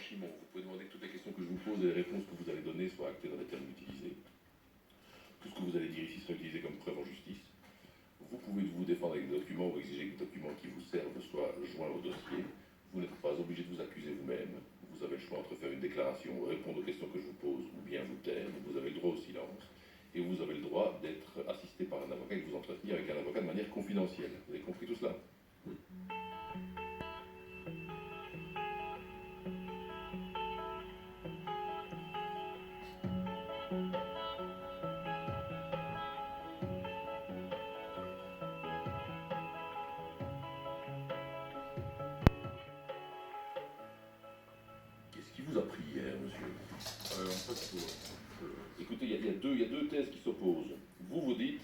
Chimon, vous pouvez demander que toutes les questions que je vous pose et les réponses que vous allez donner soient actées dans les termes utilisés. Tout ce que vous allez dire ici sera utilisé comme preuve en justice. Vous pouvez vous défendre avec des documents ou exiger que les documents qui vous servent soient joints au dossier. Vous n'êtes pas obligé de vous accuser vous-même. Vous avez le choix entre faire une déclaration, répondre aux questions que je vous pose ou bien vous taire. Vous avez le droit au silence. Et vous avez le droit d'être assisté par un avocat et de vous entretenir avec un avocat de manière confidentielle. Vous avez compris tout cela? Oui. Qu'est-ce qui vous a pris hier, monsieur? En fait, Écoutez, il y a deux thèses qui s'opposent. Vous dites,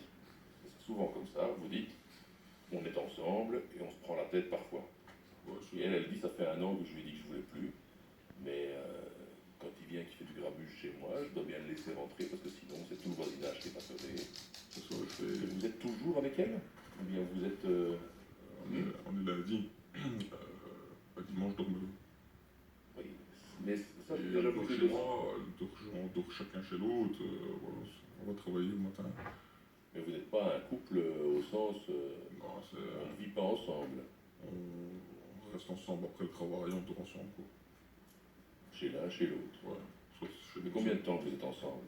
c'est souvent comme ça, vous dites, on est ensemble et on se prend la tête parfois. Et elle dit, ça fait 1 an que je lui ai dit que je voulais plus, mais quand il vient, qu'il fait du grabuge chez moi, je dois bien le laisser rentrer parce que sinon c'est tout le voisinage qui est passionné. ce soir, je fais... Vous êtes toujours avec elle? Ou bien vous êtes... on est lundi. Dimanche, je dors me Oui, mais ça, Et déjà, dort chez moi, on dort chacun chez l'autre. Voilà, on va travailler le matin. Mais vous n'êtes pas un couple au sens... Non, on ne vit pas ensemble. On reste ensemble après le travail, on dort ensemble, quoi. Chez l'un, chez l'autre. Ouais. Soit chez Mais combien de temps vous êtes ensemble?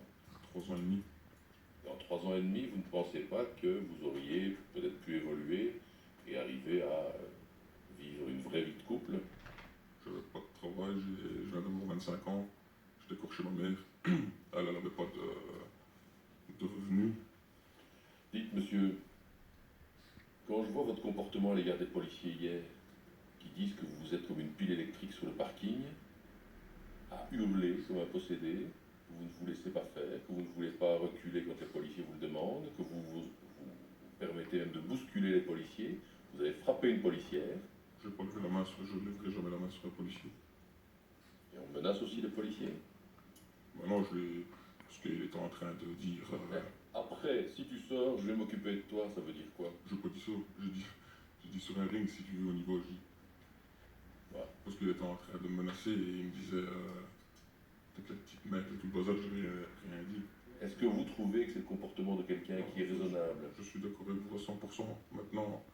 3 ans et demi. Et en 3 ans et demi, vous ne pensez pas que vous auriez peut-être pu évoluer et arriver à vivre une vraie vie de couple? Je n'avais pas de travail, je viens d'avoir 25 ans. J'étais encore chez ma mère. Elle n'avait pas de revenus. Dites, monsieur, quand je vois votre comportement à l'égard des policiers hier, qui disent que vous êtes comme une pile électrique sur le parking, à hurler comme un possédé, que vous ne vous laissez pas faire, que vous ne voulez pas reculer quand les policiers vous le demandent, que vous permettez même de bousculer les policiers, vous avez frappé une policière. Je ne lèverai jamais la main sur un policier. Et on menace aussi les policiers. Maintenant, parce qu'il était en train de dire... Après, si tu sors, je vais m'occuper de toi, ça veut dire quoi? Je n'ai pas dit ça. J'ai dit sur un ring, si tu veux, au niveau, je dis. Ouais. Parce qu'il était en train de me menacer et il me disait peut-être la petite mère et tout le bazar, je n'ai rien dit. Est-ce que vous trouvez que c'est le comportement de quelqu'un qui est raisonnable? Je suis d'accord avec vous à 100%. Maintenant,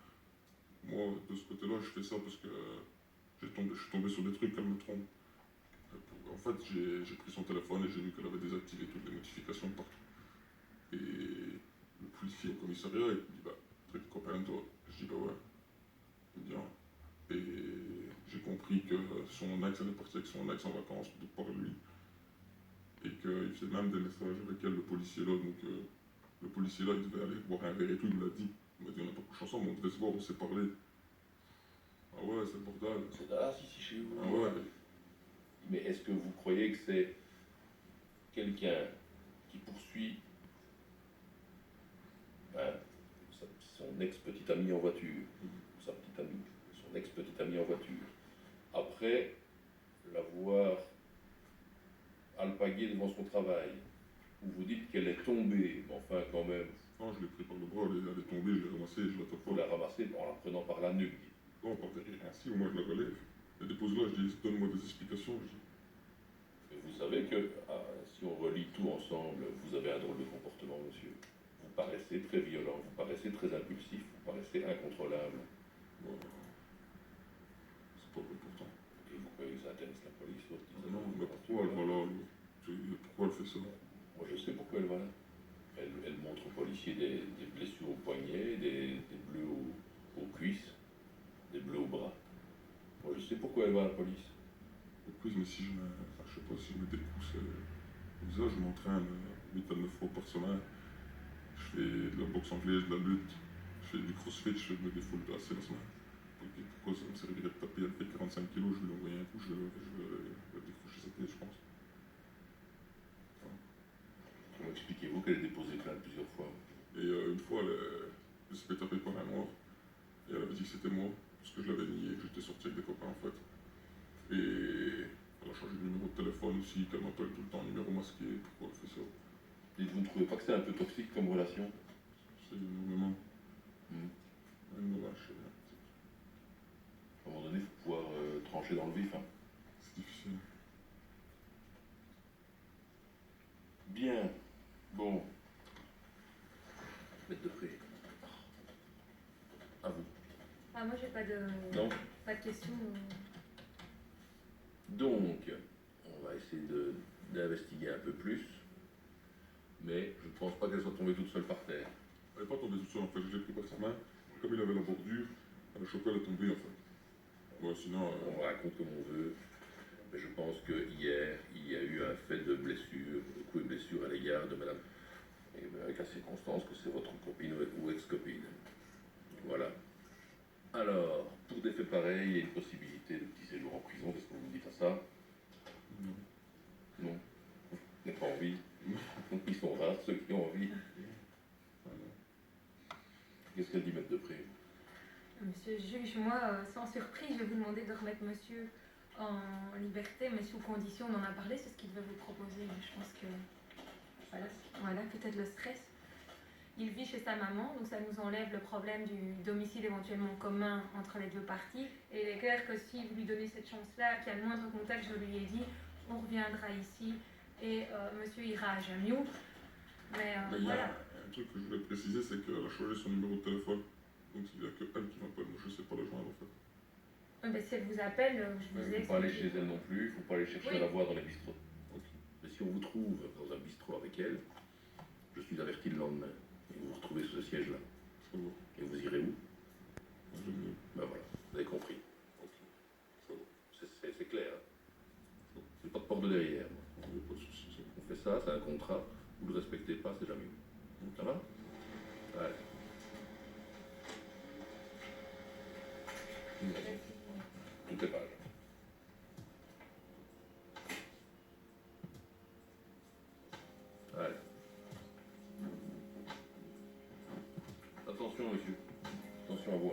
moi, de ce côté-là, je fais ça parce que je suis tombé sur des trucs, elle me trompe. En fait, j'ai pris son téléphone et j'ai vu qu'elle avait désactivé toutes les notifications de partout. Et le policier au commissariat, il me dit, bah, t'es copain de toi? Je dis, bah ouais. Il me dit, ah. Et j'ai compris que son ex, elle est partie avec son ex en vacances de par lui. Et qu'il faisait même des messages avec elle, le policier là. Donc le policier là, il devait aller boire un verre et tout, il me l'a dit. Il m'a dit, on n'a pas couché ensemble, on devait se voir, on s'est parlé. Ah ouais, c'est le bordel. C'est Dallas ici chez vous. Ah ouais. Mais est-ce que vous croyez que c'est quelqu'un qui poursuit son ex-petite amie en voiture, sa petite amie, son ex-petite amie en voiture, après l'avoir alpaguée devant son travail, où vous dites qu'elle est tombée, mais enfin quand même... Non, je l'ai pris par le bras, elle est tombée, je l'ai ramassée, je la tape. Vous la ramassez en la prenant par la nuque. Non, par derrière, ainsi, au moins je la relève. Elle dépose là, je dis, donne-moi des explications. Je dis. Et vous savez que, si on relie tout ensemble, vous avez un drôle de comportement, monsieur. Vous paraissez très violent, vous paraissez très impulsif, vous paraissez incontrôlable. Bon, c'est pas vrai pourtant. Et vous croyez que ça intéresse la police, votre petite Non, amie? mais pourquoi elle va là? Pourquoi elle fait ça? Moi je sais pourquoi elle va là. Elle montre aux policiers des blessures au poignet, des bleus aux cuisses, des bleus au bras. Moi je sais pourquoi elle va à la police. Oui, mais si je sais pas, si je me décousse au visage, je m'entraîne 8 à 9 fois par semaine. Je fais de la boxe anglaise, de la lutte, je fais du crossfit, je me défoule assez la semaine. Donc, pourquoi ça me servirait de taper? Elle fait 45 kilos, je vais lui envoyer un coup, je vais décrocher sa tête, je pense. Comment expliquez-vous qu'elle ait déposé plainte plusieurs fois? Et une fois, elle s'est fait taper par un noir. Et elle avait dit que c'était moi, parce que je l'avais nié, que j'étais sorti avec des copains en fait. Et elle a changé de numéro de téléphone aussi, qu'elle m'appelle tout le temps, numéro masqué, pourquoi elle fait ça? Et vous ne trouvez pas que c'est un peu toxique comme relation? C'est énormément. Dommage, c'est bien. À un moment donné, il faut pouvoir trancher dans le vif. Hein. C'est difficile. Ah, moi, j'ai pas de Non. questions. Donc, on va essayer d'investiguer un peu plus, mais je ne pense pas qu'elle soit tombée toute seule par terre. Elle n'est pas tombée toute seule en fait, je l'ai pris par sa main. Comme il avait la bordure, elle a chopé, elle est tombée en fait. Ouais, sinon. On raconte comme on veut, mais je pense que hier, il y a eu un fait de blessure, de coup et blessure à l'égard de madame, et avec la circonstance que c'est votre copine ou ex-copine. Voilà. Alors, pour des faits pareils, il y a une possibilité de petit séjour en prison. Qu'est-ce que vous me dites à ça? Non. Non. Vous n'avez pas envie? Ils sont rares, ceux qui ont envie. Qu'est-ce qu'elle dit, maître de prix? Monsieur le juge, moi, sans surprise, je vais vous demander de remettre monsieur en liberté, mais sous condition, on en a parlé, c'est ce qu'il devait vous proposer. Mais je pense que, voilà, peut-être le stress. Il vit chez sa maman, donc ça nous enlève le problème du domicile éventuellement commun entre les deux parties. Et il est clair que si vous lui donnez cette chance-là, qu'il y a le moindre contact, je lui ai dit, on reviendra ici et monsieur ira à Jamioux. Mais il y voilà. a un truc que je voulais préciser, c'est qu'elle a changé son numéro de téléphone. Donc il n'y a que elle qui m'appelle, moi je ne sais pas la joindre en fait. Ben, si elle vous appelle, je vous ai Il ne faut pas aller chez elle non plus, il ne faut pas aller chercher à la voir dans les bistrots. Okay. Mais si on vous trouve dans un bistrot avec elle, je suis averti le lendemain. Et vous vous retrouvez sur ce siège-là. Ça va. Et vous irez où? Ben voilà, vous avez compris. Okay. Ça va. C'est clair. Hein. C'est pas de porte de derrière. Il n'y a pas de souci. On fait ça, c'est un contrat. Vous ne le respectez pas, c'est jamais. Ça va? Allez. Toutes les pages. Allez. Attention, monsieur. Attention à vous.